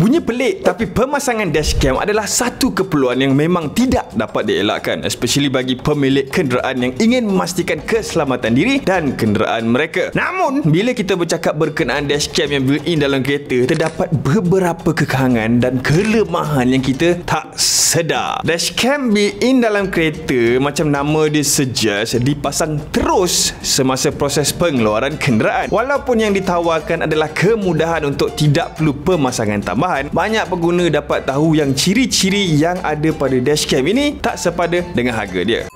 Bunyi pelik, tapi pemasangan dashcam adalah satu keperluan yang memang tidak dapat dielakkan, especially bagi pemilik kenderaan yang ingin memastikan keselamatan diri dan kenderaan mereka. Namun, bila kita bercakap berkenaan dashcam yang built-in dalam kereta, terdapat beberapa kekurangan dan kelemahan yang kita tak sedar. Dashcam built-in dalam kereta, macam nama dia suggest, dipasang terus semasa proses pengeluaran kenderaan. Walaupun yang ditawarkan adalah kemudahan untuk tidak perlu pemasangan tambahan, banyak pengguna dapat tahu yang ciri-ciri yang ada pada dashcam ini tak sepada dengan harga dia.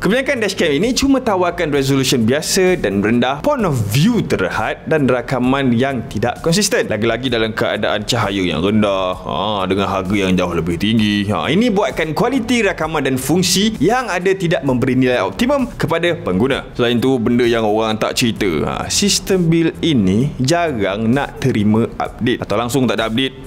Kebanyakan dashcam ini cuma tawarkan resolution biasa dan rendah, point of view terhad dan rakaman yang tidak konsisten. Lagi-lagi dalam keadaan cahaya yang rendah, dengan harga yang jauh lebih tinggi. Ini buatkan kualiti rakaman dan fungsi yang ada tidak memberi nilai optimum kepada pengguna. Selain tu, benda yang orang tak cerita, sistem built-in ni jarang nak terima update atau langsung tak ada update.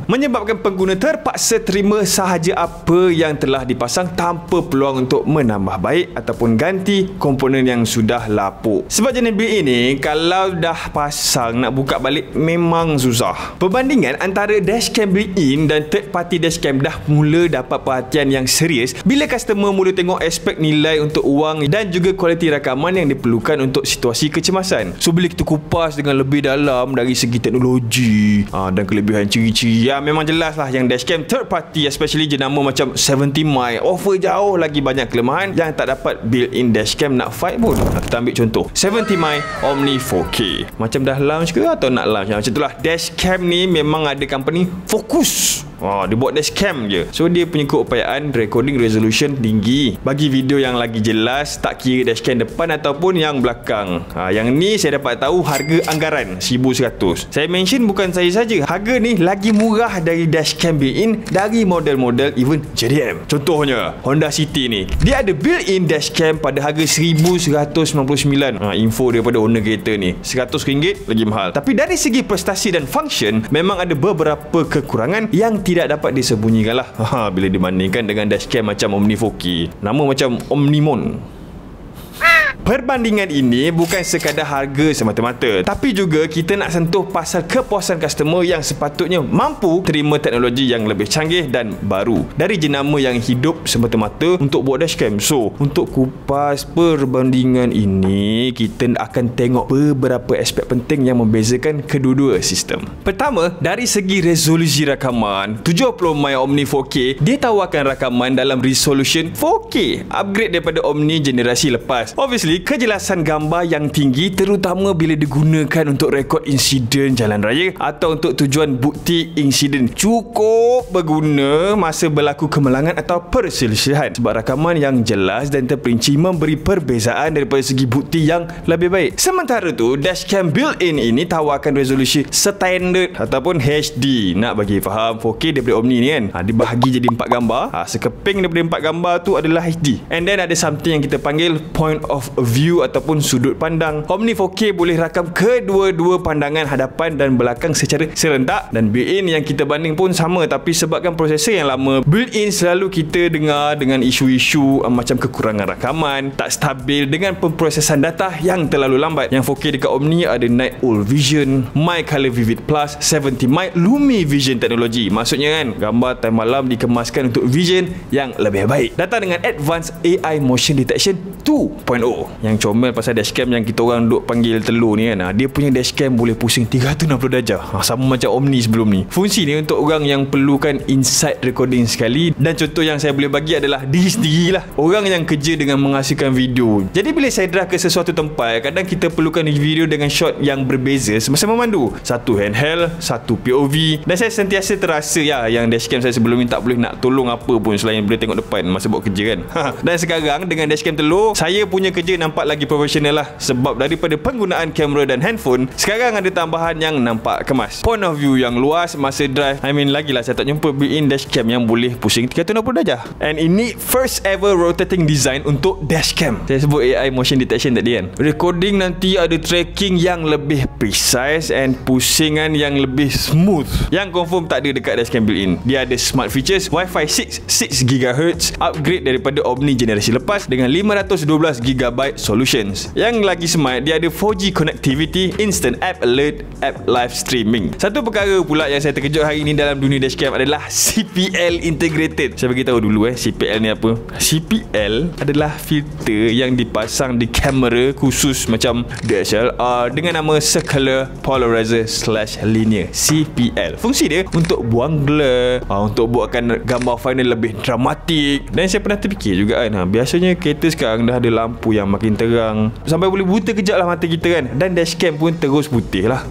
Menyebabkan pengguna terpaksa terima sahaja apa yang telah dipasang tanpa peluang untuk menambah baik ataupun ganti komponen yang sudah lapuk. Sebab jenis built-in ni, kalau dah pasang nak buka balik memang susah. Perbandingan antara dashcam built-in dan third party dashcam dah mula dapat perhatian yang serius bila customer mula tengok aspek nilai untuk wang dan juga kualiti rakaman yang diperlukan untuk situasi kecemasan. So bila kita kupas dengan lebih dalam dari segi teknologi dan kelebihan ciri-ciri, memang jelas lah yang dashcam third party, especially jenama macam 70 mi, offer jauh lagi banyak kelemahan yang tak dapat built-in dashcam nak fight pun. Kita ambil contoh 70 mi Omni 4K. Macam dah launch ke atau nak launch? Macam itulah. Dashcam ni memang ada company fokus. Dia buat dashcam je. So dia punya keupayaan recording resolution tinggi bagi video yang lagi jelas, tak kira dashcam depan ataupun yang belakang. Yang ni saya dapat tahu harga anggaran 1,100. Saya mention bukan saya saja, harga ni lagi murah dari dashcam built-in dari model-model even JDM. Contohnya Honda City ni, dia ada built-in dashcam pada harga 1,199. Info daripada owner kereta ni, RM100 lagi mahal. Tapi dari segi prestasi dan function, memang ada beberapa kekurangan yang tidak dapat disembunyikan lah bila dibandingkan dengan dashcam macam Omni 4K. Nama macam Omnimon. Perbandingan ini bukan sekadar harga semata-mata, tapi juga kita nak sentuh pasal kepuasan customer yang sepatutnya mampu terima teknologi yang lebih canggih dan baru dari jenama yang hidup semata-mata untuk buat dashcam. So, untuk kupas perbandingan ini, kita akan tengok beberapa aspek penting yang membezakan kedua-dua sistem. Pertama, dari segi resolusi rakaman, 70 mi Omni 4K dia tawarkan rakaman dalam resolution 4K, upgrade daripada Omni generasi lepas. Obviously, kejelasan gambar yang tinggi, terutama bila digunakan untuk rekod insiden jalan raya atau untuk tujuan bukti insiden, cukup berguna masa berlaku kemalangan atau perselisihan, sebab rakaman yang jelas dan terperinci memberi perbezaan daripada segi bukti yang lebih baik. Sementara tu, dashcam built-in ini tawarkan resolusi standard ataupun HD. Nak bagi faham, 4K daripada Omni ni kan, dibahagi jadi 4 gambar. Sekeping daripada 4 gambar tu adalah HD. And then ada something yang kita panggil point of view ataupun sudut pandang. Omni 4K boleh rakam kedua-dua pandangan hadapan dan belakang secara serentak, dan built-in yang kita banding pun sama, tapi sebabkan prosesor yang lama, built-in selalu kita dengar dengan isu-isu macam kekurangan rakaman, tak stabil dengan pemprosesan data yang terlalu lambat. Yang 4K dekat Omni ada Night Owl Vision, My Color Vivid Plus, 70 mi Lumi Vision teknologi. Maksudnya kan, gambar time malam dikemaskan untuk vision yang lebih baik. Datang dengan Advanced AI Motion Detection 2.0. Yang comel pasal dashcam yang kita orang duk panggil telur ni kan, dia punya dashcam boleh pusing 360 darjah, sama macam Omni sebelum ni. Fungsi ni untuk orang yang perlukan insight recording sekali, dan contoh yang saya boleh bagi adalah diri sendiri lah, orang yang kerja dengan menghasilkan video. Jadi bila saya drive ke sesuatu tempat, kadang kita perlukan video dengan shot yang berbeza semasa memandu, satu handheld, satu POV, dan saya sentiasa terasa yang dashcam saya sebelum ni tak boleh nak tolong apa pun selain boleh tengok depan masa buat kerja kan. Dan sekarang dengan dashcam telur, saya punya kerja nampak lagi profesional lah, sebab daripada penggunaan kamera dan handphone, sekarang ada tambahan yang nampak kemas, point of view yang luas masa drive. Lagilah saya tak jumpa built-in dashcam yang boleh pusing 360 darjah. And ini first ever rotating design untuk dashcam. Saya sebut AI motion detection tadi kan, recording nanti ada tracking yang lebih precise and pusingan yang lebih smooth, yang confirm tak ada dekat dashcam built-in. Dia ada smart features, Wi-Fi 6 GHz, upgrade daripada Omni generasi lepas dengan 512GB Android solutions. Yang lagi smart, dia ada 4G connectivity, instant app alert, app live streaming. Satu perkara pula yang saya terkejut hari ini dalam dunia dashcam adalah CPL integrated. Saya bagi tahu dulu CPL ni apa. CPL adalah filter yang dipasang di kamera khusus macam DSLR dengan nama Circular Polarizer / Linear, CPL. Fungsi dia untuk buang glare, untuk buatkan gambar final lebih dramatik. Dan saya pernah terfikir juga kan, biasanya kereta sekarang dah ada lampu yang makin terang sampai boleh buta kejap lah mata kita kan. Dan dashcam pun terus putih lah.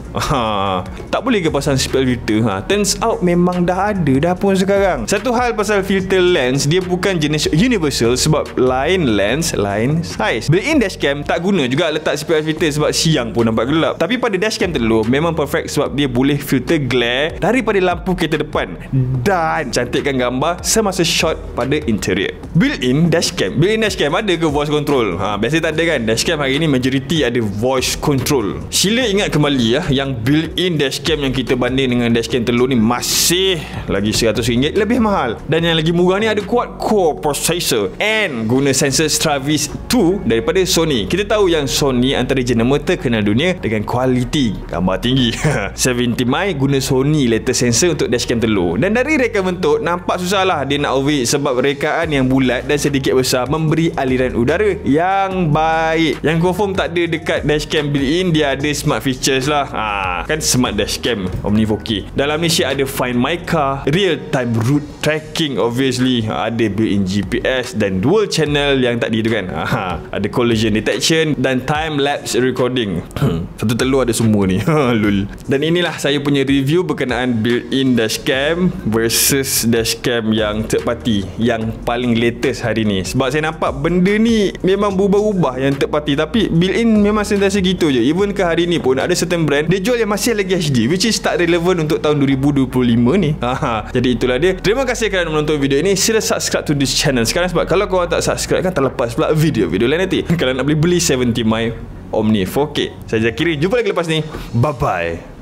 Tak boleh ke pasang CPL filter? Turns out memang dah ada dah pun sekarang. Satu hal pasal filter lens, dia bukan jenis universal sebab lain lens, lain size. Built-in dashcam tak guna juga letak CPL filter sebab siang pun nampak gelap. Tapi pada dashcam telur memang perfect sebab dia boleh filter glare daripada lampu kereta depan dan cantikkan gambar semasa shot pada interior. Built-in dashcam ada ke voice control? Biasa tak ada kan. Dashcam hari ni majority ada voice control. Sila ingat kembali yang built-in dashcam yang kita banding dengan dashcam telur ni masih lagi RM100 lebih mahal. Dan yang lagi murah ni ada quad-core processor and guna sensor Stravis 2 daripada Sony. Kita tahu yang Sony antara jenama terkenal dunia dengan kualiti gambar tinggi. 70mm guna Sony latest sensor untuk dashcam telur. Dan dari reka bentuk nampak susah lah dia nak overheat sebab rekaan yang bulat dan sedikit besar memberi aliran udara yang baik. Yang confirm tak ada dekat dashcam built-in, dia ada smart features lah. Kan smart dashcam Omni 4K. Dalam ni ada Find My Car, real time route tracking, obviously ada built-in GPS dan dual channel yang tadi tu kan. Ada collision detection dan time lapse recording. Satu telur ada semua ni. Lul. Dan inilah saya punya review berkenaan built-in dashcam versus dashcam yang third party yang paling latest hari ni. Sebab saya nampak benda ni memang berubah-ubah yang third party, tapi built-in memang sentiasa gitu je. Even ke hari ni pun ada certain brand dia jual yang masih lagi HD, which is tak relevan untuk tahun 2025 ni. Jadi itulah dia. Terima kasih kerana menonton video ini. Sila subscribe to this channel sekarang sebab kalau korang tak subscribe kan terlepas pula video-video lain nanti. Kalau nak beli 70mm Omni 4K. Saya Zakiri, jumpa lagi lepas ni. Bye bye.